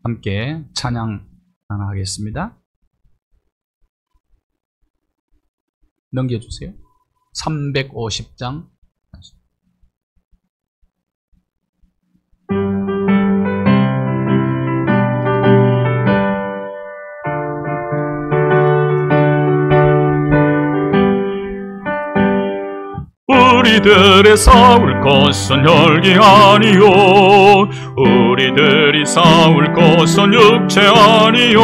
함께 찬양 하나 하겠습니다. 넘겨주세요. 350장. 우리들의 싸울 것은 혈기 아니요, 우리들이 싸울 것은 육체 아니요,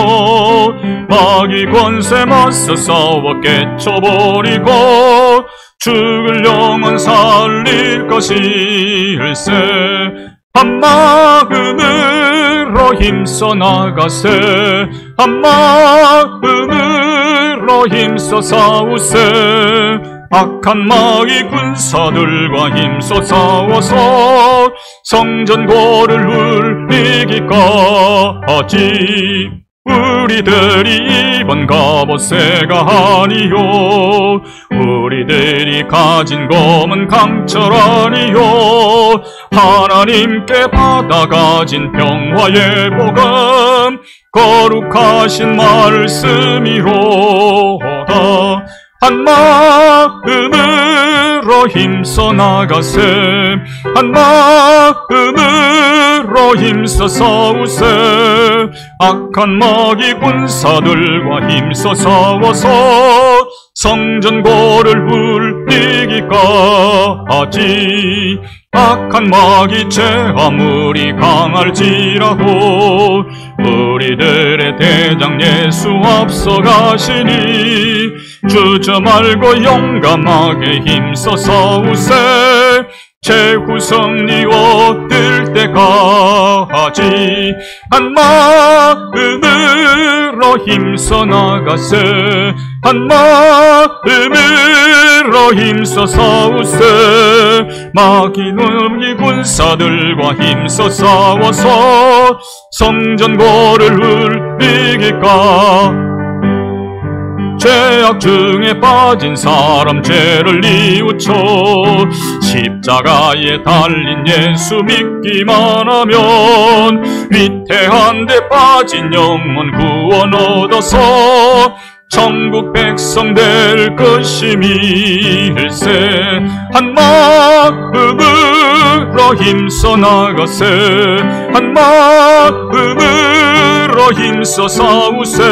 마귀 권세 맞서 싸워 깨쳐버리고 죽을 영혼 살릴 것일세. 한 마음으로 힘써 나가세, 한 마음으로 힘써 싸우세. 악한 마귀 군사들과 힘써 싸워서 성전고를 울리기까지 우리들이 이번 갑옷새가 아니요, 우리들이 가진 검은 강철 아니요, 하나님께 받아가진 평화의 복음 거룩하신 말씀이로다. 한 마음으로 힘써 나가세, 한 마음으로 힘써 싸우세. 악한 마귀 군사들과 힘써 싸워서 성전고를 울리기까지. 악한 마귀 죄 아무리 강할지라도 우리들의 대장 예수 앞서가시니 주저 말고 용감하게 힘써 싸우세. 최후 승리 얻을 때까지 한 마음으로 힘써 나가세, 한 마음으로 힘써 싸우세. 마귀 놈이 군사들과 힘써 싸워서 성전고를 울리기까지. 죄악 중에 빠진 사람 죄를 뉘우쳐 십자가에 달린 예수 믿기만 하면 위태한 데 빠진 영혼 구원 얻어서 천국 백성 될 것임일세. 한 마음으로 힘써 나가세, 한 마음으로 힘써 싸우세.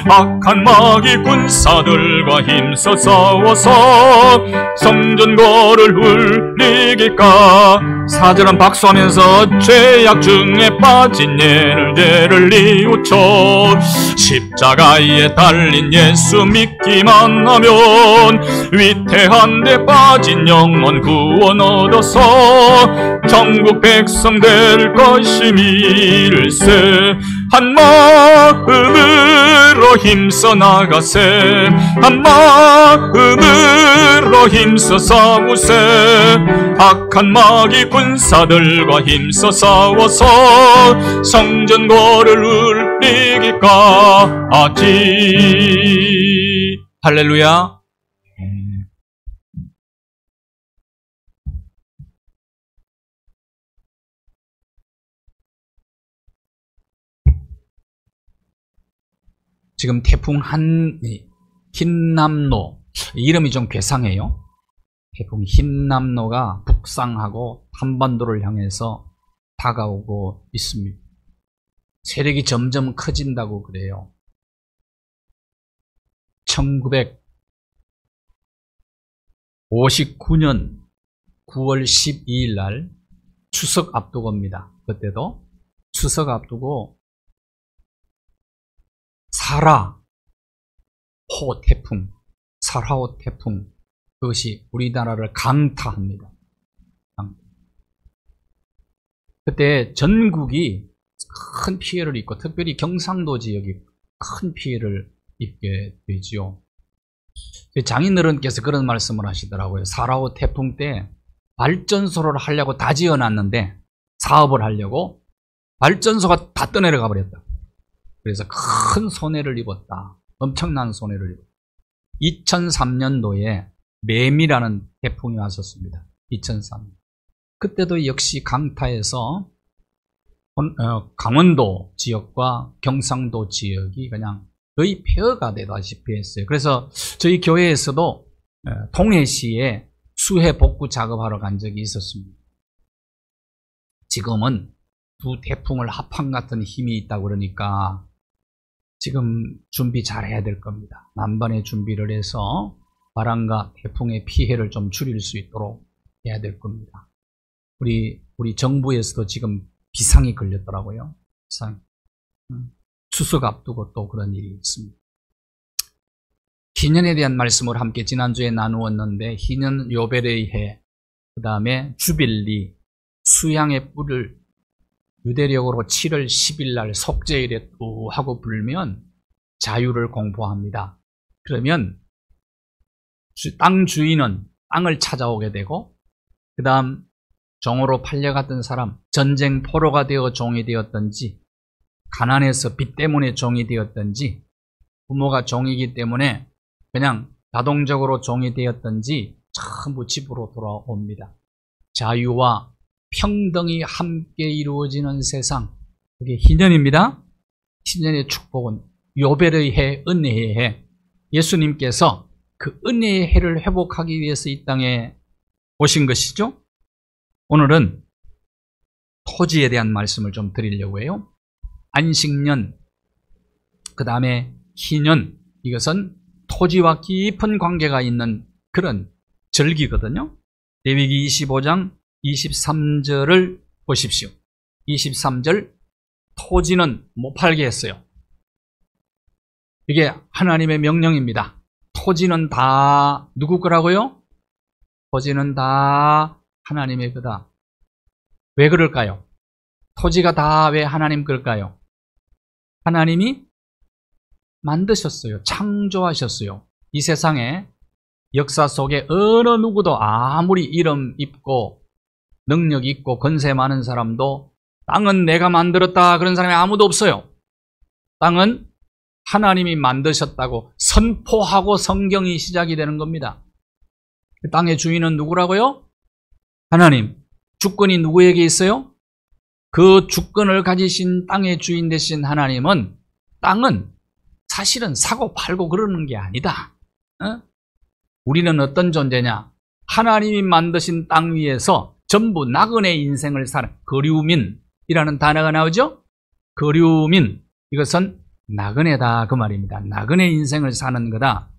악한 마귀 군사들과 힘써 싸워서 성전고를 울리기까. 4절은 박수하면서 죄악 중에 빠진 죄를 뉘우쳐 십자가에 달린 예수 믿기만 하면 위태한 데 빠진 영혼 구원 얻어서 천국 백성 될 것임일세. 한 마음으로 힘써 나가세, 한 마음으로 힘써 싸우세. 악한 마귀 군사들과 힘써 싸워서 성전고를 울리기까지. 할렐루야. 지금 태풍 흰남노, 이름이 좀 괴상해요. 태풍 흰남노가 북상하고 한반도를 향해서 다가오고 있습니다. 세력이 점점 커진다고 그래요. 1959년 9월 12일 날 추석 앞두고입니다. 그때도 추석 앞두고 사라호 태풍, 그것이 우리나라를 강타합니다. 그때 전국이 큰 피해를 입고 특별히 경상도 지역이 큰 피해를 입게 되지요. 장인어른께서 그런 말씀을 하시더라고요. 사라호 태풍 때 발전소를 하려고 다 지어놨는데, 사업을 하려고 발전소가 다 떠내려가 버렸다. 그래서 큰 손해를 입었다. 엄청난 손해를 입었다. 2003년도에 매미라는 태풍이 왔었습니다. 2003년. 그때도 역시 강타해서 강원도 지역과 경상도 지역이 그냥 거의 폐허가 되다시피 했어요. 그래서 저희 교회에서도 동해시에 수해 복구 작업하러 간 적이 있었습니다. 지금은 두 태풍을 합한 같은 힘이 있다고 그러니까 지금 준비 잘 해야 될 겁니다. 만반의 준비를 해서 바람과 태풍의 피해를 좀 줄일 수 있도록 해야 될 겁니다. 우리 정부에서도 지금 비상이 걸렸더라고요. 비상. 추석 앞두고 또 그런 일이 있습니다. 희년에 대한 말씀을 함께 지난주에 나누었는데 희년 요벨의 해, 그 다음에 주빌리, 수양의 뿔을 유대력으로 7월 10일 날 속죄일에 또 하고 불면 자유를 공포합니다. 그러면 땅 주인은 땅을 찾아오게 되고 그 다음 종으로 팔려갔던 사람, 전쟁 포로가 되어 종이 되었든지 가난해서 빚 때문에 종이 되었든지 부모가 종이기 때문에 그냥 자동적으로 종이 되었든지 전부 집으로 돌아옵니다. 자유와 평등이 함께 이루어지는 세상, 그게 희년입니다. 희년의 축복은 요벨의 해, 은혜의 해. 예수님께서 그 은혜의 해를 회복하기 위해서 이 땅에 오신 것이죠. 오늘은 토지에 대한 말씀을 좀 드리려고 해요. 안식년, 그 다음에 희년, 이것은 토지와 깊은 관계가 있는 그런 절기거든요. 레위기 25장 23절을 보십시오. 23절, 토지는 못 팔게 했어요. 이게 하나님의 명령입니다. 토지는 다 누구 거라고요? 토지는 다 하나님의 거다. 왜 그럴까요? 토지가 다 왜 하나님 걸까요? 하나님이 만드셨어요. 창조하셨어요. 이 세상에 역사 속에 어느 누구도 아무리 이름 있고 능력 있고 권세 많은 사람도 땅은 내가 만들었다 그런 사람이 아무도 없어요. 땅은 하나님이 만드셨다고 선포하고 성경이 시작이 되는 겁니다. 그 땅의 주인은 누구라고요? 하나님. 주권이 누구에게 있어요? 그 주권을 가지신 땅의 주인 되신 하나님은 땅은 사실은 사고 팔고 그러는 게 아니다. 우리는 어떤 존재냐? 하나님이 만드신 땅 위에서 전부 나그네 인생을 사는 거류민이라는 단어가 나오죠? 거류민, 이것은 나그네다 그 말입니다. 나그네 인생을 사는 거다.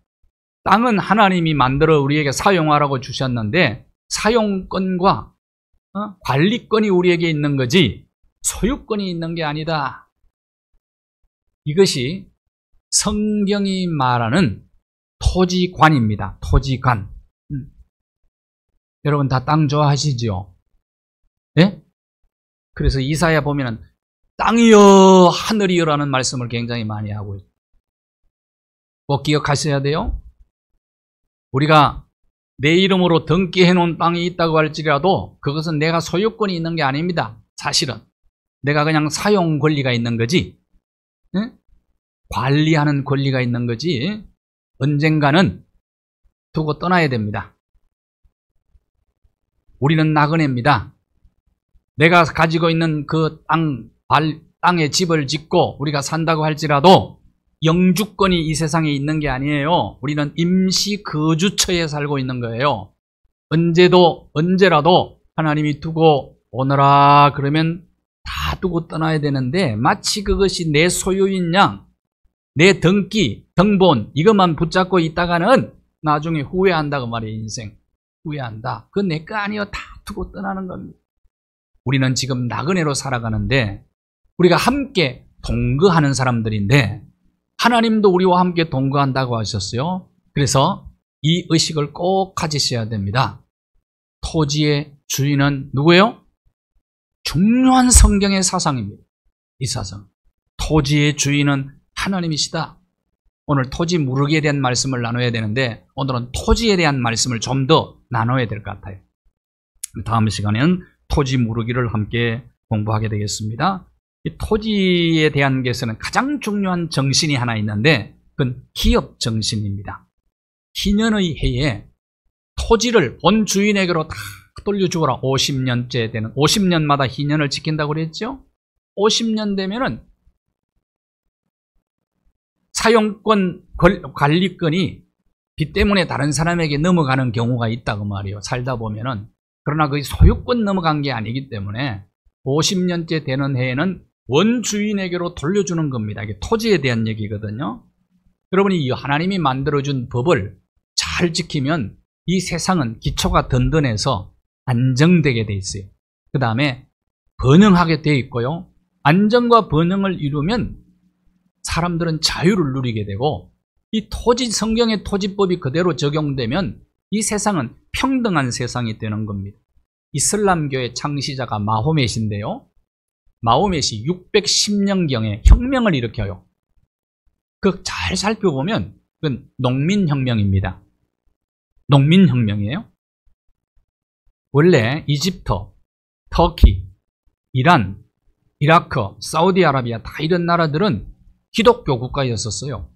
땅은 하나님이 만들어 우리에게 사용하라고 주셨는데 사용권과 관리권이 우리에게 있는 거지 소유권이 있는 게 아니다. 이것이 성경이 말하는 토지관입니다. 토지관. 여러분 다 땅 좋아하시죠? 예? 그래서 이사야 보면은 땅이여 하늘이여라는 말씀을 굉장히 많이 하고 있어요. 꼭 기억하셔야 돼요. 우리가 내 이름으로 등기해 놓은 땅이 있다고 할지라도 그것은 내가 소유권이 있는 게 아닙니다. 사실은 내가 그냥 사용 권리가 있는 거지, 예? 관리하는 권리가 있는 거지 언젠가는 두고 떠나야 됩니다. 우리는 나그네입니다. 내가 가지고 있는 그 땅에 집을 짓고 우리가 산다고 할지라도 영주권이 이 세상에 있는 게 아니에요. 우리는 임시 거주처에 살고 있는 거예요. 언제라도 하나님이 두고 오너라 그러면 다 두고 떠나야 되는데 마치 그것이 내 소유인 양, 내 등기, 등본 이것만 붙잡고 있다가는 나중에 후회한다고 말이에요. 인생 후회한다. 그건 내 거 아니에요. 다 두고 떠나는 겁니다. 우리는 지금 나그네로 살아가는데 우리가 함께 동거하는 사람들인데 하나님도 우리와 함께 동거한다고 하셨어요. 그래서 이 의식을 꼭 가지셔야 됩니다. 토지의 주인은 누구예요? 중요한 성경의 사상입니다. 이 사상. 토지의 주인은 하나님이시다. 오늘 토지 무르기에 대한 말씀을 나눠야 되는데 오늘은 토지에 대한 말씀을 좀 더 나눠야 될 것 같아요. 다음 시간에는 토지 무르기를 함께 공부하게 되겠습니다. 이 토지에 대한 것에는 가장 중요한 정신이 하나 있는데 그건 기업 정신입니다. 희년의 해에 토지를 본 주인에게로 다 돌려주어라. 50년째 되는 50년마다 희년을 지킨다고 그랬죠. 50년 되면은 사용권 관리권이 빚 때문에 다른 사람에게 넘어가는 경우가 있다고 말이에요. 살다 보면은. 그러나 그 소유권 넘어간 게 아니기 때문에 50년째 되는 해에는 원주인에게로 돌려주는 겁니다. 이게 토지에 대한 얘기거든요. 여러분이 이 하나님이 만들어준 법을 잘 지키면 이 세상은 기초가 든든해서 안정되게 돼 있어요. 그 다음에 번영하게 돼 있고요. 안정과 번영을 이루면 사람들은 자유를 누리게 되고, 이 성경의 토지법이 그대로 적용되면 이 세상은 평등한 세상이 되는 겁니다. 이슬람교의 창시자가 마호멧인데요. 마호멧이 610년경에 혁명을 일으켜요. 그 잘 살펴보면 그건 농민혁명입니다. 농민혁명이에요. 원래 이집트, 터키, 이란, 이라크, 사우디아라비아 다 이런 나라들은 기독교 국가였었어요.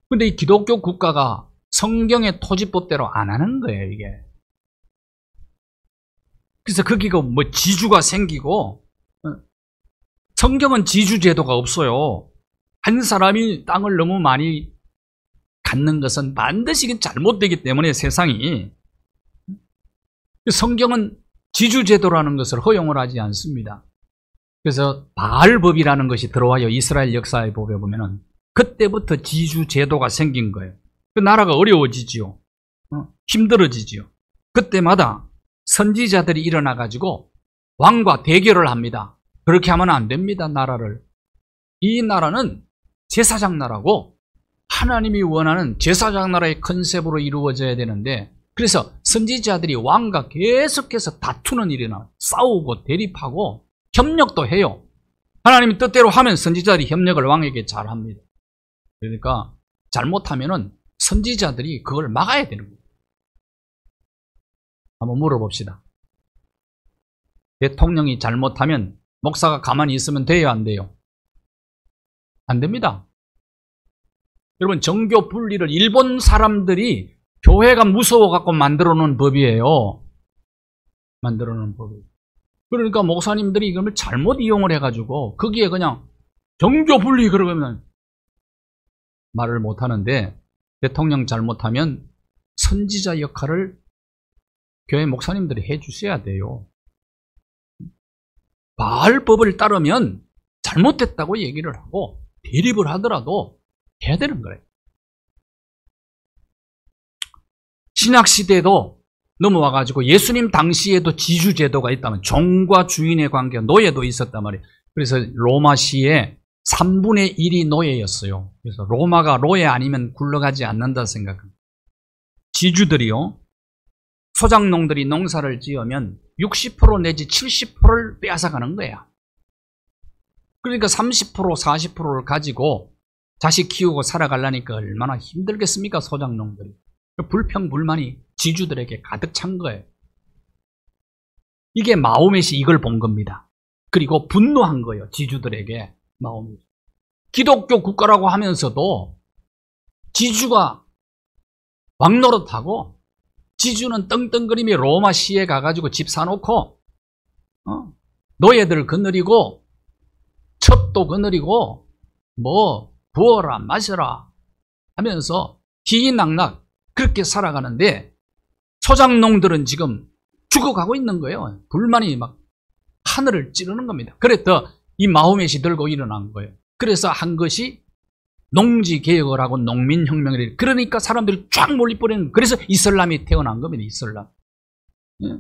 근데 이 기독교 국가가 성경의 토지법대로 안 하는 거예요, 이게. 그래서 거기가 뭐 지주가 생기고, 성경은 지주 제도가 없어요. 한 사람이 땅을 너무 많이 갖는 것은 반드시 잘못되기 때문에 세상이, 성경은 지주 제도라는 것을 허용을 하지 않습니다. 그래서 바알법이라는 것이 들어와요. 이스라엘 역사에 보면은 그때부터 지주 제도가 생긴 거예요. 그 나라가 어려워지지요. 힘들어지지요. 그때마다 선지자들이 일어나 가지고 왕과 대결을 합니다. 그렇게 하면 안 됩니다. 나라를. 이 나라는 제사장 나라고 하나님이 원하는 제사장 나라의 컨셉으로 이루어져야 되는데, 그래서 선지자들이 왕과 계속해서 다투는 일이 나와요. 싸우고 대립하고 협력도 해요. 하나님이 뜻대로 하면 선지자들이 협력을 왕에게 잘합니다. 그러니까 잘못하면은 선지자들이 그걸 막아야 되는 거예요. 한번 물어봅시다. 대통령이 잘못하면 목사가 가만히 있으면 돼요, 안 돼요? 안 됩니다. 여러분, 정교 분리를 일본 사람들이 교회가 무서워갖고 만들어 놓은 법이에요. 만들어 놓은 법이에요. 그러니까 목사님들이 이걸 잘못 이용을 해가지고 거기에 그냥 정교 분리 그러면 말을 못 하는데, 대통령 잘못하면 선지자 역할을 교회 목사님들이 해주셔야 돼요. 바알법을 따르면 잘못됐다고 얘기를 하고 대립을 하더라도 해야 되는 거예요. 신약시대도 넘어와가지고 예수님 당시에도 지주제도가 있다면, 종과 주인의 관계, 노예도 있었단 말이에요. 그래서 로마시에 3분의 1이 노예였어요. 그래서 로마가 노예 아니면 굴러가지 않는다 생각합니다. 지주들이요, 소작농들이 농사를 지으면 60% 내지 70%를 빼앗아가는 거야. 그러니까 30%, 40%를 가지고 자식 키우고 살아가려니까 얼마나 힘들겠습니까, 소작농들이. 불평불만이 지주들에게 가득 찬 거예요. 이게 마호멧이 이걸 본 겁니다. 그리고 분노한 거예요, 지주들에게. 마호멧. 기독교 국가라고 하면서도 지주가 왕노릇하고, 지주는 떵떵거림이 로마시에 가가지고 집 사놓고 노예들 거느리고 첩도 거느리고 뭐 부어라 마셔라 하면서 희희낙낙 그렇게 살아가는데, 소작농들은 지금 죽어가고 있는 거예요. 불만이 막 하늘을 찌르는 겁니다. 그래서 이 마호멧이 들고 일어난 거예요. 그래서 한 것이 농지개혁을 하고 농민혁명을. 그러니까 사람들이 쫙 몰리버리는 거예요. 그래서 이슬람이 태어난 겁니다. 이슬람. 예.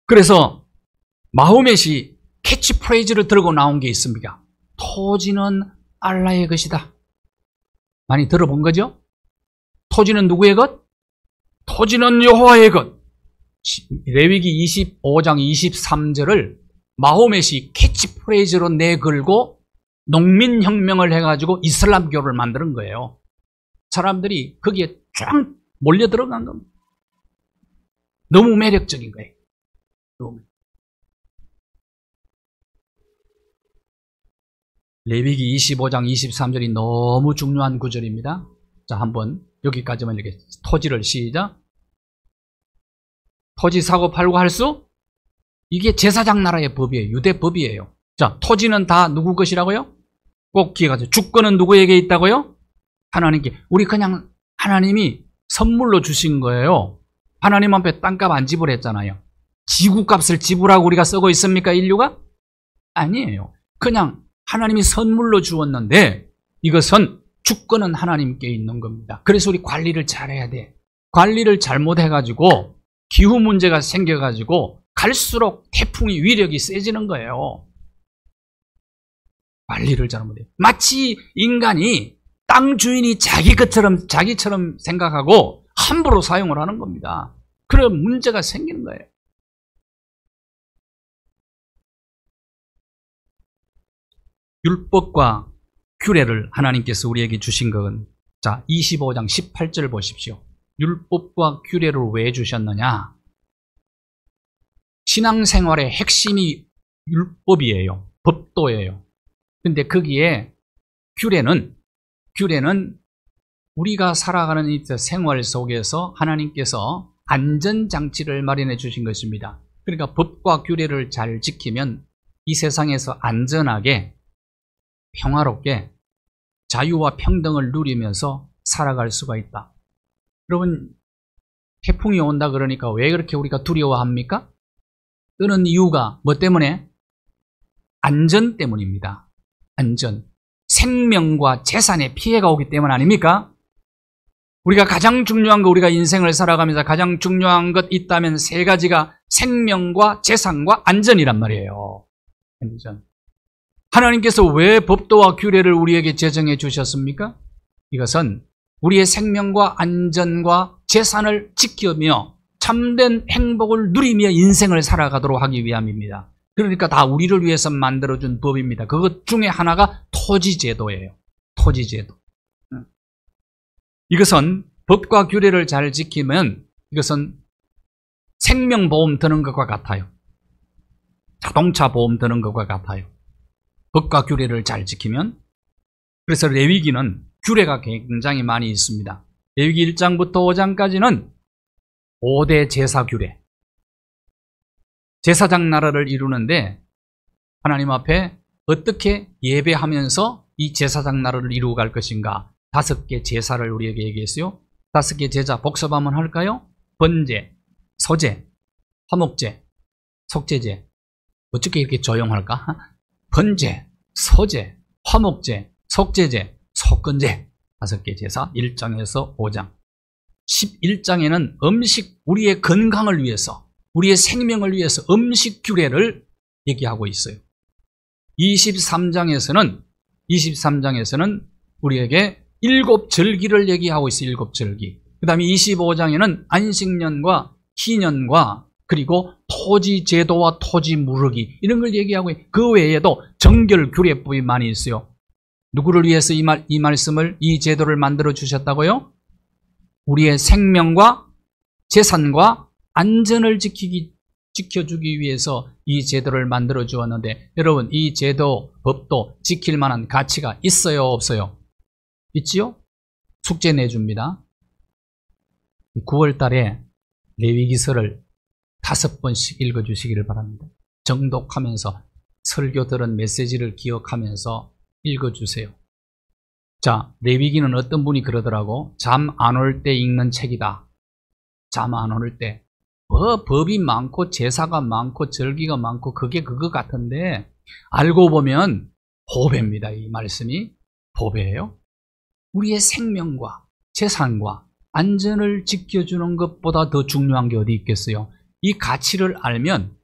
그래서 마호멧이 캐치프레이즈를 들고 나온 게 있습니다. 토지는 알라의 것이다. 많이 들어본 거죠? 토지는 누구의 것? 토지는 여호와의 것. 레위기 25장 23절을 마호멧이 캐치프레이즈로 내걸고 농민혁명을 해가지고 이슬람교를 만드는 거예요. 사람들이 거기에 쫙 몰려 들어간 겁니다. 너무 매력적인 거예요. 레위기 25장 23절이 너무 중요한 구절입니다. 자, 한번 여기까지만 이렇게 토지를 시작. 토지 사고 팔고 할 수? 이게 제사장 나라의 법이에요. 유대법이에요. 자, 토지는 다 누구 것이라고요? 꼭 기억하세요. 주권은 누구에게 있다고요? 하나님께. 우리 그냥 하나님이 선물로 주신 거예요. 하나님 앞에 땅값 안 지불했잖아요. 지구값을 지불하고 우리가 쓰고 있습니까, 인류가? 아니에요. 그냥 하나님이 선물로 주었는데 이것은 주권은 하나님께 있는 겁니다. 그래서 우리 관리를 잘해야 돼. 관리를 잘못해가지고 기후 문제가 생겨가지고 갈수록 태풍이 위력이 세지는 거예요. 관리를 잘못해. 마치 인간이 땅 주인이 자기처럼 생각하고 함부로 사용을 하는 겁니다. 그런 문제가 생기는 거예요. 율법과 규례를 하나님께서 우리에게 주신 것은, 자, 25장 18절 보십시오. 율법과 규례를 왜 주셨느냐? 신앙생활의 핵심이 율법이에요. 법도예요. 근데 거기에 규례는 우리가 살아가는 이 생활 속에서 하나님께서 안전장치를 마련해 주신 것입니다. 그러니까 법과 규례를 잘 지키면 이 세상에서 안전하게 평화롭게 자유와 평등을 누리면서 살아갈 수가 있다. 여러분, 태풍이 온다 그러니까 왜 그렇게 우리가 두려워합니까? 뜨는 이유가 뭐 때문에? 안전 때문입니다. 안전. 생명과 재산에 피해가 오기 때문 아닙니까? 우리가 가장 중요한 거, 우리가 인생을 살아가면서 가장 중요한 것 있다면 세 가지가 생명과 재산과 안전이란 말이에요. 안전. 하나님께서 왜 법도와 규례를 우리에게 제정해 주셨습니까? 이것은 우리의 생명과 안전과 재산을 지키며 참된 행복을 누리며 인생을 살아가도록 하기 위함입니다. 그러니까 다 우리를 위해서 만들어준 법입니다. 그것 중에 하나가 토지제도예요. 토지제도. 이것은 법과 규례를 잘 지키면 이것은 생명보험 드는 것과 같아요. 자동차 보험 드는 것과 같아요. 법과 규례를 잘 지키면. 그래서 레위기는 규례가 굉장히 많이 있습니다. 레위기 1장부터 5장까지는 5대 제사 규례. 제사장 나라를 이루는데 하나님 앞에 어떻게 예배하면서 이 제사장 나라를 이루어 갈 것인가. 5개 제사를 우리에게 얘기했어요. 5개 제사 복습 한번 할까요? 번제, 소제, 화목제, 속제제. 어떻게 이렇게 조용할까? 번제, 소제, 화목제, 속제제, 속건제. 5개 제사 1장에서 5장. 11장에는 음식, 우리의 건강을 위해서, 우리의 생명을 위해서 음식 규례를 얘기하고 있어요. 23장에서는 우리에게 7절기를 얘기하고 있어요. 7절기. 그 다음에 25장에는 안식년과 희년과 그리고 토지 제도와 토지 무르기 이런 걸 얘기하고 있어요. 그 외에도 정결 규례법이 많이 있어요. 누구를 위해서 이 말씀을, 이 제도를 만들어 주셨다고요? 우리의 생명과 재산과 안전을 지켜주기 위해서 이 제도를 만들어 주었는데, 여러분, 이 제도, 법도 지킬 만한 가치가 있어요, 없어요? 있지요? 숙제 내줍니다. 9월 달에 레위기서를 5번씩 읽어주시기를 바랍니다. 정독하면서 설교 들은 메시지를 기억하면서 읽어주세요. 자, 레위기는 어떤 분이 그러더라고. 잠 안 올 때 읽는 책이다. 잠 안 올 때. 법이 많고 제사가 많고 절기가 많고 그게 그거 같은데 알고 보면 보배입니다. 이 말씀이 보배예요. 우리의 생명과 재산과 안전을 지켜주는 것보다 더 중요한 게 어디 있겠어요? 이 가치를 알면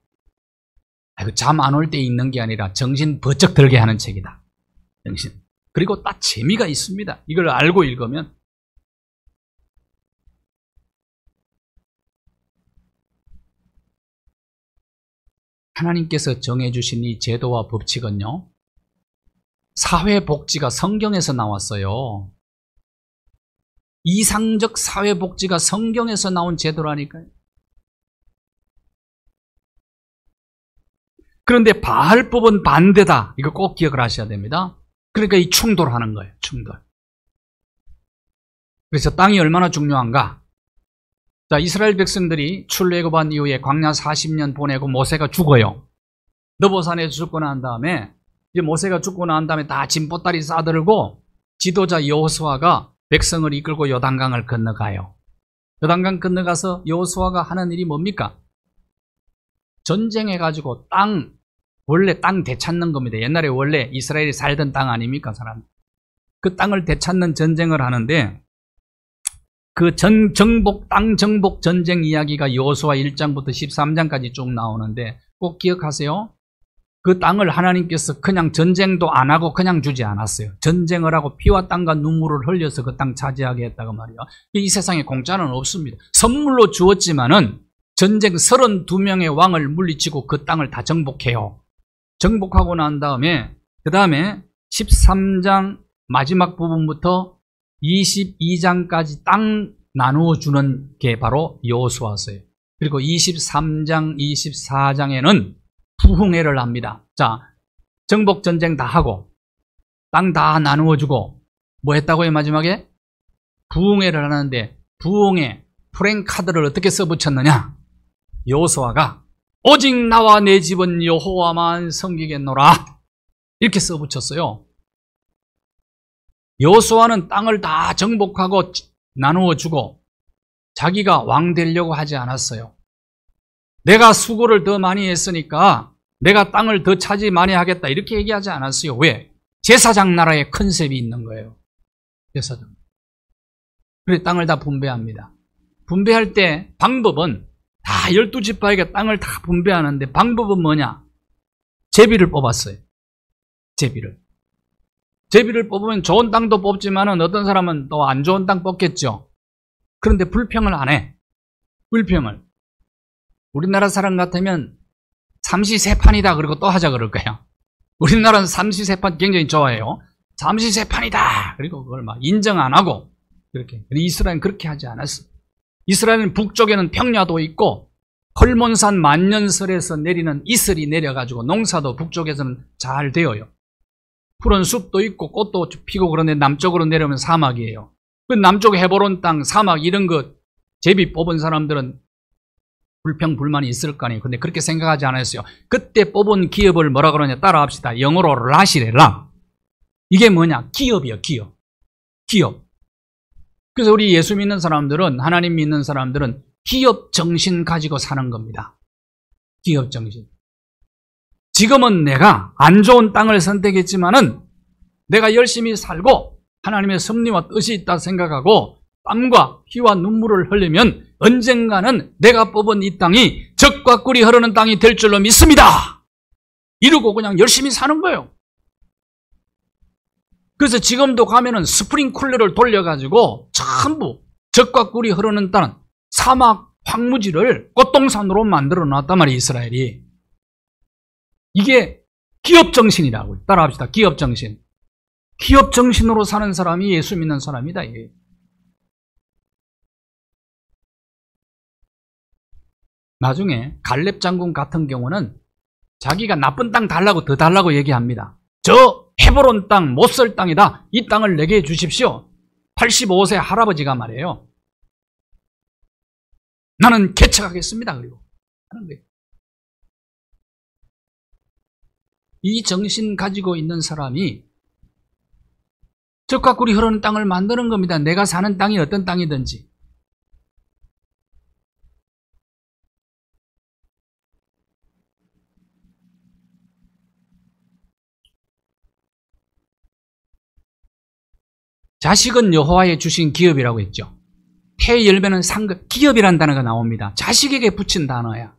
잠 안 올 때 읽는 게 아니라 정신 번쩍 들게 하는 책이다. 정신. 그리고 딱 재미가 있습니다. 이걸 알고 읽으면. 하나님께서 정해주신 이 제도와 법칙은요, 사회복지가 성경에서 나왔어요. 이상적 사회복지가 성경에서 나온 제도라니까요. 그런데 바알법은 반대다. 이거 꼭 기억을 하셔야 됩니다. 그러니까 이 충돌하는 거예요. 충돌. 그래서 땅이 얼마나 중요한가? 자, 이스라엘 백성들이 출애굽한 이후에 광야 40년 보내고 모세가 죽어요. 느보산에 죽고 난 다음에 이제 모세가 죽고 난 다음에 다 짐보따리 싸들고 지도자 여호수아가 백성을 이끌고 요단강을 건너가요. 요단강 건너가서 여호수아가 하는 일이 뭡니까? 전쟁해가지고 원래 땅 되찾는 겁니다. 옛날에 원래 이스라엘이 살던 땅 아닙니까, 사람? 그 땅을 되찾는 전쟁을 하는데 그 땅 정복 전쟁 이야기가 여호수아 1장부터 13장까지 쭉 나오는데 꼭 기억하세요. 그 땅을 하나님께서 그냥 전쟁도 안 하고 그냥 주지 않았어요. 전쟁을 하고 피와 땀과 눈물을 흘려서 그 땅 차지하게 했다고 말이에요. 이 세상에 공짜는 없습니다. 선물로 주었지만은 전쟁 32명의 왕을 물리치고 그 땅을 다 정복해요. 정복하고 난 다음에 그 다음에 13장 마지막 부분부터 22장까지 땅 나누어 주는 게 바로 여호수아서예요. 그리고 23장, 24장에는 부흥회를 합니다. 자, 정복 전쟁 다 하고 땅 다 나누어 주고 뭐 했다고요? 마지막에 부흥회를 하는데 부흥회 프랭카드를 어떻게 써붙였느냐? 여호수아가 오직 나와 내 집은 여호와만 섬기겠노라 이렇게 써붙였어요. 여호수아는 땅을 다 정복하고 나누어 주고 자기가 왕 되려고 하지 않았어요. 내가 수고를 더 많이 했으니까 내가 땅을 더 차지 많이 하겠다 이렇게 얘기하지 않았어요. 왜? 제사장 나라의 컨셉이 있는 거예요. 제사장. 그래서 땅을 다 분배합니다. 분배할 때 방법은 다 12지파에게 땅을 다 분배하는데 방법은 뭐냐? 제비를 뽑았어요. 제비를 뽑으면 좋은 땅도 뽑지만은 어떤 사람은 또 안 좋은 땅 뽑겠죠. 그런데 불평을 안 해. 불평을. 우리나라 사람 같으면 삼시세판이다 그리고 또 하자 그럴 거예요. 우리나라는 삼시세판 굉장히 좋아해요. 삼시세판이다 그리고 그걸 막 인정 안 하고 이렇게. 이스라엘은 그렇게 하지 않았어. 이스라엘은 북쪽에는 평야도 있고 헐몬산 만년설에서 내리는 이슬이 내려가지고 농사도 북쪽에서는 잘 되어요. 푸른 숲도 있고 꽃도 피고 그런데 남쪽으로 내려오면 사막이에요. 그 남쪽 헤브론 땅, 사막 이런 거 제비 뽑은 사람들은 불평, 불만이 있을 거 아니에요. 근데 그렇게 생각하지 않았어요. 그때 뽑은 기업을 뭐라 그러냐 따라 합시다. 영어로 락이래, 락. 이게 뭐냐? 기업이에요, 기업. 기업. 그래서 우리 예수 믿는 사람들은, 하나님 믿는 사람들은 기업 정신 가지고 사는 겁니다. 기업 정신. 지금은 내가 안 좋은 땅을 선택했지만은 내가 열심히 살고 하나님의 섭리와 뜻이 있다 생각하고 땀과 피와 눈물을 흘리면 언젠가는 내가 뽑은 이 땅이 젖과 꿀이 흐르는 땅이 될 줄로 믿습니다. 이러고 그냥 열심히 사는 거예요. 그래서 지금도 가면은 스프링쿨러를 돌려가지고 전부 젖과 꿀이 흐르는 땅, 사막 황무지를 꽃동산으로 만들어 놨단 말이에요, 이스라엘이. 이게 기업정신이라고. 따라합시다. 기업정신. 기업정신으로 사는 사람이 예수 믿는 사람이다. 이게. 나중에 갈렙 장군 같은 경우는 자기가 나쁜 땅 달라고 더 달라고 얘기합니다. 저 헤브론 땅, 못 쓸 땅이다. 이 땅을 내게 주십시오. 85세 할아버지가 말해요. 나는 개척하겠습니다. 그리고 하는 거예요. 이 정신 가지고 있는 사람이 젖과 꿀이 흐르는 땅을 만드는 겁니다. 내가 사는 땅이 어떤 땅이든지. 자식은 여호와의 주신 기업이라고 했죠. 태 열매는 상급, 기업이라는 단어가 나옵니다. 자식에게 붙인 단어야.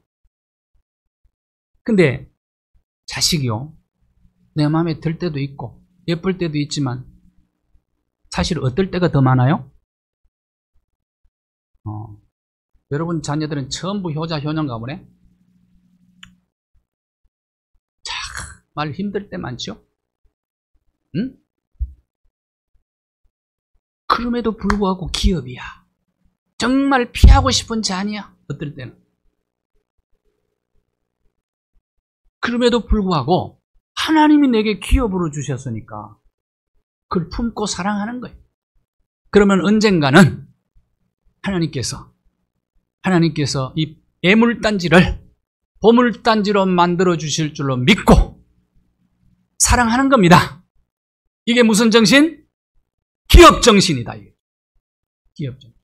근데 자식이요, 내 마음에 들 때도 있고 예쁠 때도 있지만 사실 어떨 때가 더 많아요? 여러분 자녀들은 전부 효자 효녀인가 보네? 정말 힘들 때 많죠? 응? 그럼에도 불구하고 기업이야. 정말 피하고 싶은 자녀야. 어떨 때는. 그럼에도 불구하고 하나님이 내게 기업으로 주셨으니까 그걸 품고 사랑하는 거예요. 그러면 언젠가는 하나님께서 하나님께서 이 애물단지를 보물단지로 만들어 주실 줄로 믿고 사랑하는 겁니다. 이게 무슨 정신? 기업정신이다. 기업정신.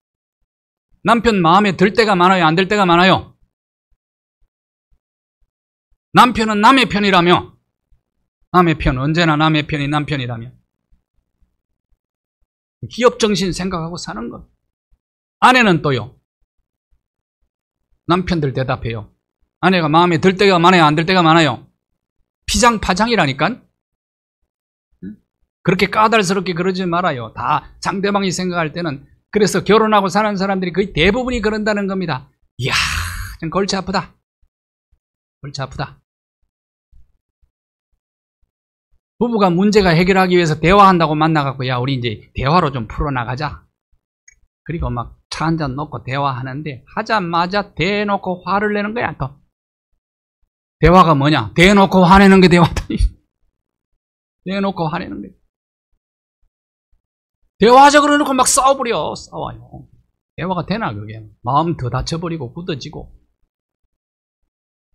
남편 마음에 들 때가 많아요? 안 들 때가 많아요? 남편은 남의 편이라며. 남의 편, 언제나 남의 편이 남편이라며. 기업정신 생각하고 사는 것. 아내는 또요. 남편들 대답해요. 아내가 마음에 들 때가 많아요? 안 들 때가 많아요? 피장파장이라니까? 그렇게 까달스럽게 그러지 말아요. 다 상대방이 생각할 때는. 그래서 결혼하고 사는 사람들이 거의 대부분이 그런다는 겁니다. 이야, 좀 골치 아프다. 골치 아프다. 부부가 문제가 해결하기 위해서 대화한다고 만나갖고, 야, 우리 이제 대화로 좀 풀어나가자. 그리고 막 차 한잔 놓고 대화하는데, 하자마자 대놓고 화를 내는 거야, 또. 대화가 뭐냐? 대놓고 화내는 게 대화다. 대놓고 화내는 거야. 대화하자 그러놓고 막 싸워버려. 싸워요. 대화가 되나, 그게. 마음 더 다쳐버리고 굳어지고.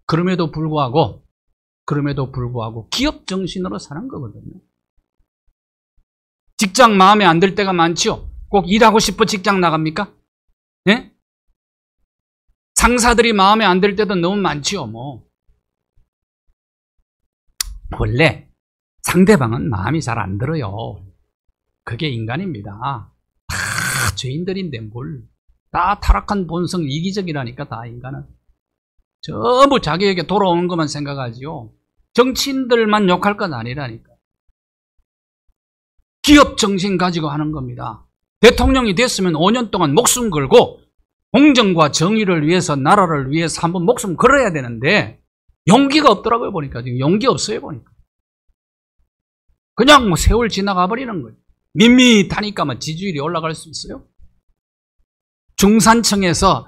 그럼에도 불구하고 기업 정신으로 사는 거거든요. 직장 마음에 안 들 때가 많지요. 꼭 일하고 싶어 직장 나갑니까? 예? 상사들이 마음에 안 들 때도 너무 많지요, 뭐. 원래 상대방은 마음이 잘 안 들어요. 그게 인간입니다. 다 죄인들인데 뭘. 다 타락한 본성 이기적이라니까, 다 인간은. 전부 자기에게 돌아오는 것만 생각하지요. 정치인들만 욕할 건 아니라니까. 기업 정신 가지고 하는 겁니다. 대통령이 됐으면 5년 동안 목숨 걸고 공정과 정의를 위해서, 나라를 위해서 한번 목숨 걸어야 되는데 용기가 없더라고요, 보니까. 지금 용기 없어요, 보니까. 그냥 뭐 세월 지나가 버리는 거예요. 밋밋하니까 뭐 지지율이 올라갈 수 있어요? 중산층에서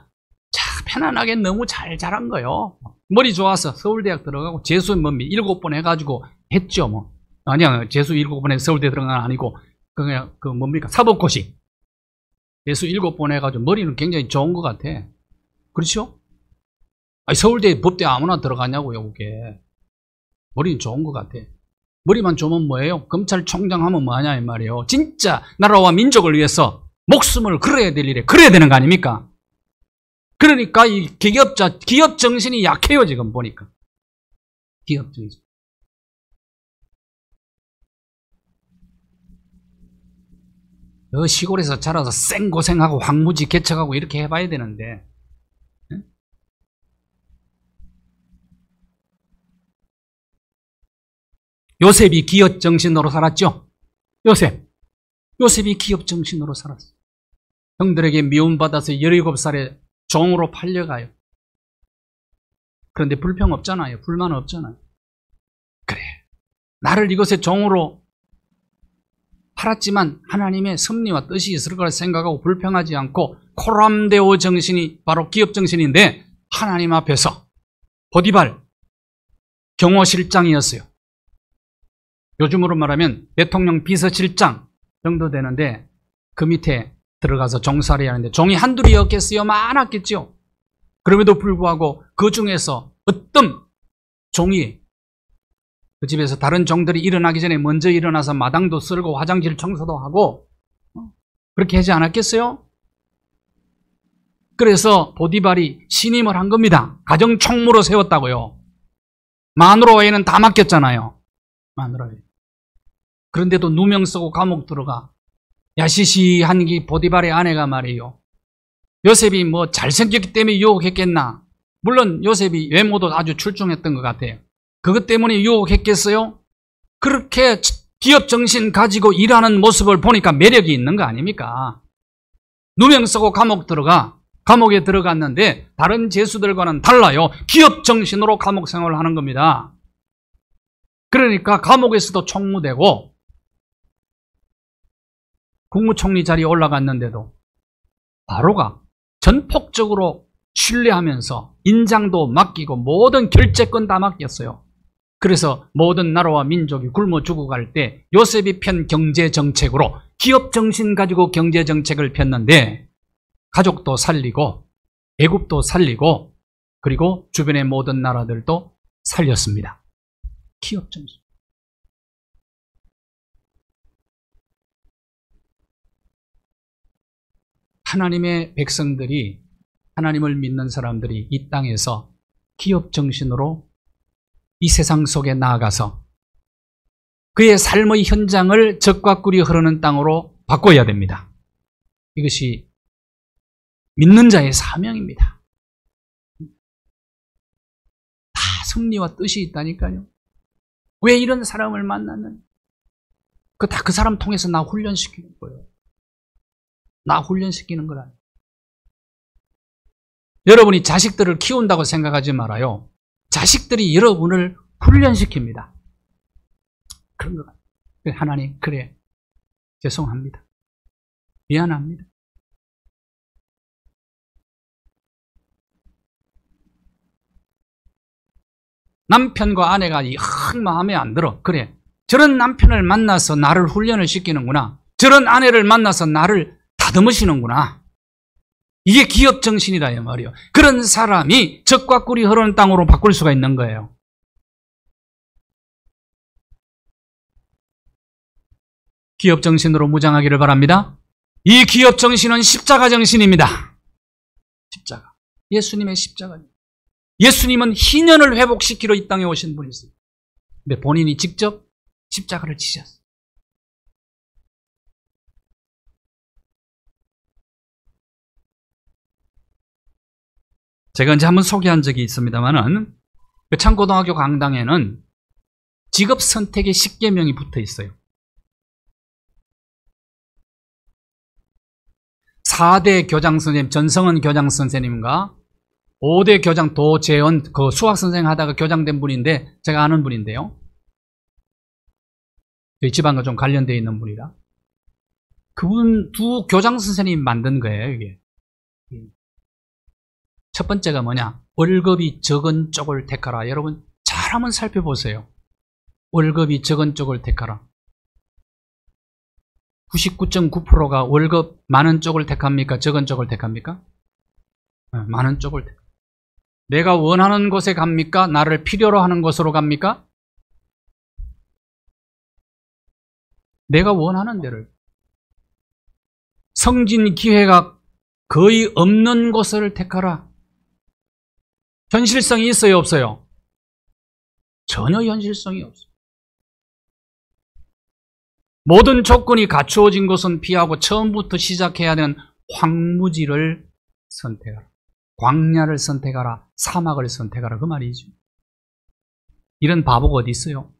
편안하게 너무 잘 자란 거예요. 머리 좋아서 서울대학 들어가고 재수 뭐 7번 해가지고 했죠, 뭐. 아니야, 재수 7번 해서 서울대 들어간 건 아니고, 그냥, 뭡니까? 사법고시. 재수 7번 해가지고 머리는 굉장히 좋은 것 같아. 그렇죠? 아니, 서울대 법대 아무나 들어가냐고요, 그게. 머리는 좋은 것 같아. 머리만 좋으면 뭐예요? 검찰총장 하면 뭐하냐, 이 말이에요. 진짜 나라와 민족을 위해서 목숨을 걸어야 될 일에 그래야 되는 거 아닙니까? 그러니까 이 기업 정신이 약해요, 지금 보니까. 기업 정신. 시골에서 자라서 생고생하고 황무지 개척하고 이렇게 해봐야 되는데. 응? 요셉이 기업 정신으로 살았죠? 요셉이 기업 정신으로 살았어. 형들에게 미움받아서 17살에 종으로 팔려가요. 그런데 불평 없잖아요. 불만 없잖아요. 그래, 나를 이것의 종으로 팔았지만 하나님의 섭리와 뜻이 있을 거라 생각하고 불평하지 않고, 코람데오 정신이 바로 기업 정신인데, 하나님 앞에서 보디발 경호실장이었어요. 요즘으로 말하면 대통령 비서실장 정도 되는데, 그 밑에 들어가서 종살이 하는데 종이 한둘이었겠어요? 많았겠죠. 그럼에도 불구하고 그 중에서 어떤 종이 그 집에서 다른 종들이 일어나기 전에 먼저 일어나서 마당도 쓸고 화장실 청소도 하고 그렇게 하지 않았겠어요? 그래서 보디발이 신임을 한 겁니다. 가정총무로 세웠다고요. 마누라 외에는 다 맡겼잖아요. 마누라 외에. 그런데도 누명 쓰고 감옥 들어가. 야시시한 게 보디발의 아내가 말이에요. 요셉이 뭐 잘생겼기 때문에 유혹했겠나? 물론 요셉이 외모도 아주 출중했던 것 같아요. 그것 때문에 유혹했겠어요? 그렇게 기업 정신 가지고 일하는 모습을 보니까 매력이 있는 거 아닙니까? 누명 쓰고 감옥에 들어갔는데 다른 죄수들과는 달라요. 기업 정신으로 감옥 생활을 하는 겁니다. 그러니까 감옥에서도 총무되고 국무총리 자리에 올라갔는데도 바로가 전폭적으로 신뢰하면서 인장도 맡기고 모든 결재권 다 맡겼어요. 그래서 모든 나라와 민족이 굶어 죽어갈 때 요셉이 편 경제정책으로 기업정신 가지고 경제정책을 폈는데 가족도 살리고 애굽도 살리고 그리고 주변의 모든 나라들도 살렸습니다. 기업 정신. 하나님의 백성들이, 하나님을 믿는 사람들이 이 땅에서 기업 정신으로 이 세상 속에 나아가서 그의 삶의 현장을 젖과 꿀이 흐르는 땅으로 바꿔야 됩니다. 이것이 믿는 자의 사명입니다. 다 승리와 뜻이 있다니까요. 왜 이런 사람을 만났느냐? 다 그 사람 통해서 나 훈련시키는 거예요. 나 훈련시키는 거라. 여러분이 자식들을 키운다고 생각하지 말아요. 자식들이 여러분을 훈련시킵니다. 그런 것 같아요. 하나님, 그래. 죄송합니다. 미안합니다. 남편과 아내가 영 마음에 안 들어. 그래. 저런 남편을 만나서 나를 훈련을 시키는구나. 저런 아내를 만나서 나를 다듬으시는구나. 이게 기업 정신이다 이 말이에요. 그런 사람이 젖과 꿀이 흐르는 땅으로 바꿀 수가 있는 거예요. 기업 정신으로 무장하기를 바랍니다. 이 기업 정신은 십자가 정신입니다. 십자가. 예수님의 십자가. 예수님은 희년을 회복시키러 이 땅에 오신 분이세요. 근데 본인이 직접 십자가를 지셨어요. 제가 이제 한번 소개한 적이 있습니다만은 그 창고등학교 강당에는 직업 선택의 10계명이 붙어 있어요. 4대 교장 선생님, 전성은 교장 선생님과 5대 교장 도재원, 그 수학 선생 하다가 교장된 분인데 제가 아는 분인데요. 저희 집안과 좀 관련되어 있는 분이라. 그분 두 교장 선생님이 만든 거예요, 이게. 첫 번째가 뭐냐? 월급이 적은 쪽을 택하라. 여러분 잘 한번 살펴보세요. 월급이 적은 쪽을 택하라. 99.9%가 월급 많은 쪽을 택합니까? 적은 쪽을 택합니까? 많은 쪽을 택합니다. 내가 원하는 곳에 갑니까? 나를 필요로 하는 곳으로 갑니까? 내가 원하는 데를. 성진 기회가 거의 없는 곳을 택하라. 현실성이 있어요, 없어요? 전혀 현실성이 없어요. 모든 조건이 갖추어진 곳은 피하고 처음부터 시작해야 되는 황무지를 선택하라. 광야를 선택하라. 사막을 선택하라. 그 말이죠. 이런 바보가 어디 있어요?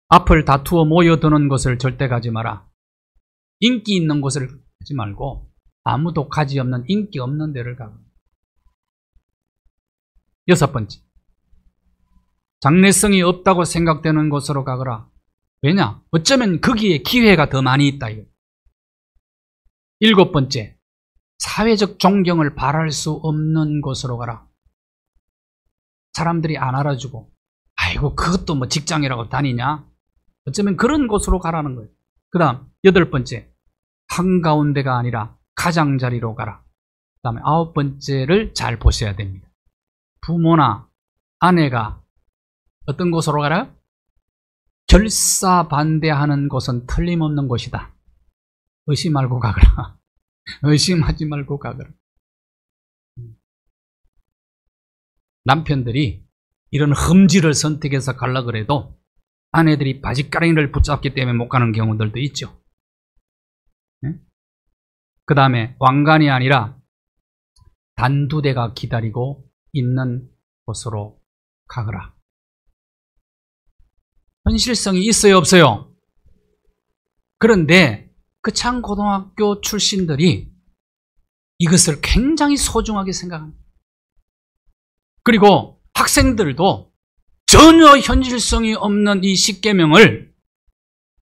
앞을 다투어 모여드는 곳을 절대 가지 마라. 인기 있는 곳을 가지 말고 아무도 가지 없는 인기 없는 데를 가라. 6번째, 장래성이 없다고 생각되는 곳으로 가거라. 왜냐? 어쩌면 거기에 기회가 더 많이 있다. 7번째, 사회적 존경을 바랄 수 없는 곳으로 가라. 사람들이 안 알아주고, 아이고 그것도 뭐 직장이라고 다니냐? 어쩌면 그런 곳으로 가라는 거예요. 그 다음 8번째, 한가운데가 아니라 가장자리로 가라. 그 다음에 9번째를 잘 보셔야 됩니다. 부모나 아내가 어떤 곳으로 가라? 결사반대하는 곳은 틀림없는 곳이다. 의심 말고 가거라. 의심하지 말고 가거라. 남편들이 이런 흠지를 선택해서 가려고 그래도 아내들이 바지가랑이를 붙잡기 때문에 못 가는 경우들도 있죠. 그 다음에 왕관이 아니라 단두대가 기다리고 있는 곳으로 가거라. 현실성이 있어요, 없어요? 그런데 그 창고등학교 출신들이 이것을 굉장히 소중하게 생각합니다. 그리고 학생들도 전혀 현실성이 없는 이 10계명을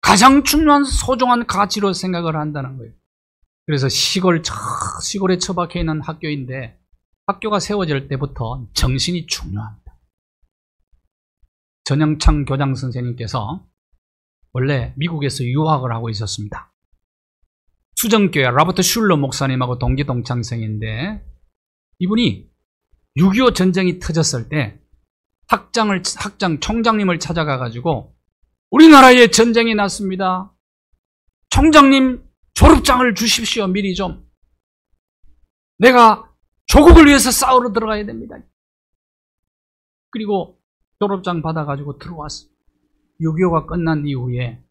가장 중요한 소중한 가치로 생각을 한다는 거예요. 그래서 시골에 처박혀 있는 학교인데 학교가 세워질 때부터 정신이 중요합니다. 전영창 교장 선생님께서 원래 미국에서 유학을 하고 있었습니다. 수정교회 라버트 슐러 목사님하고 동기 동창생인데, 이분이 6.25 전쟁이 터졌을 때 학장 총장님을 찾아가가지고 우리나라에 전쟁이 났습니다. 총장님 졸업장을 주십시오. 미리 좀. 내가 조국을 위해서 싸우러 들어가야 됩니다. 그리고 졸업장 받아가지고 들어왔어. 6.25가 끝난 이후에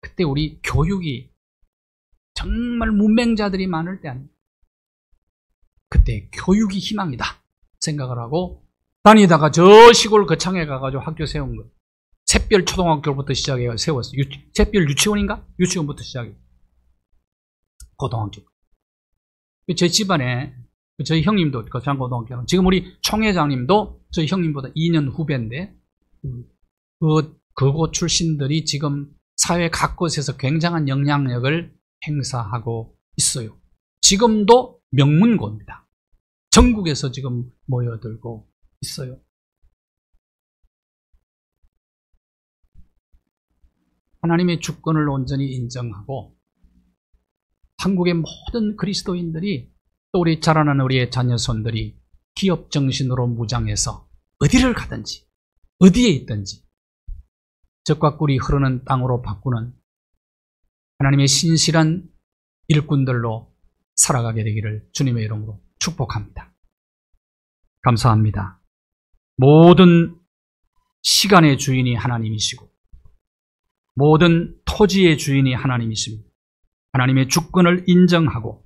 그때 우리 교육이 정말 문맹자들이 많을 때 아닙니까? 그때 교육이 희망이다 생각을 하고 다니다가 저 시골 거창에 가가지고 학교 세운 거예요. 샛별 초등학교부터 시작해서 세웠어요. 샛별 유치원인가? 유치원부터 시작해요. 고등학교. 제 집안에 저희 형님도 거창고등학교, 지금 우리 총회장님도 저희 형님보다 2년 후배인데 그곳 출신들이 지금 사회 각곳에서 굉장한 영향력을 행사하고 있어요. 지금도 명문고입니다. 전국에서 지금 모여들고 있어요. 하나님의 주권을 온전히 인정하고 한국의 모든 그리스도인들이 또 우리 자라나는 우리의 자녀손들이 기업 정신으로 무장해서 어디를 가든지 어디에 있든지 적과 꿀이 흐르는 땅으로 바꾸는 하나님의 신실한 일꾼들로 살아가게 되기를 주님의 이름으로 축복합니다. 감사합니다. 모든 시간의 주인이 하나님이시고 모든 토지의 주인이 하나님이십니다. 하나님의 주권을 인정하고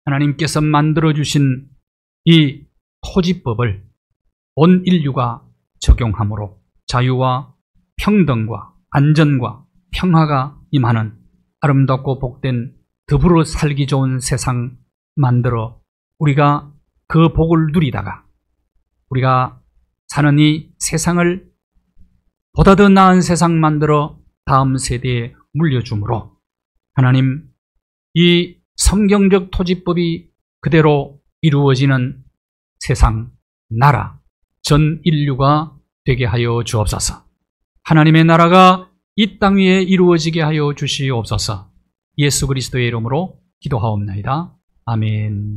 하나님께서 만들어주신 이 토지법을 온 인류가 적용함으로 자유와 평등과 안전과 평화가 임하는 아름답고 복된 더불어 살기 좋은 세상 만들어 우리가 그 복을 누리다가 우리가 사는 이 세상을 보다 더 나은 세상 만들어 다음 세대에 물려주므로 하나님 이 성경적 토지법이 그대로 이루어지는 세상, 나라, 전 인류가 되게 하여 주옵소서. 하나님의 나라가 이 땅 위에 이루어지게 하여 주시옵소서. 예수 그리스도의 이름으로 기도하옵나이다. 아멘.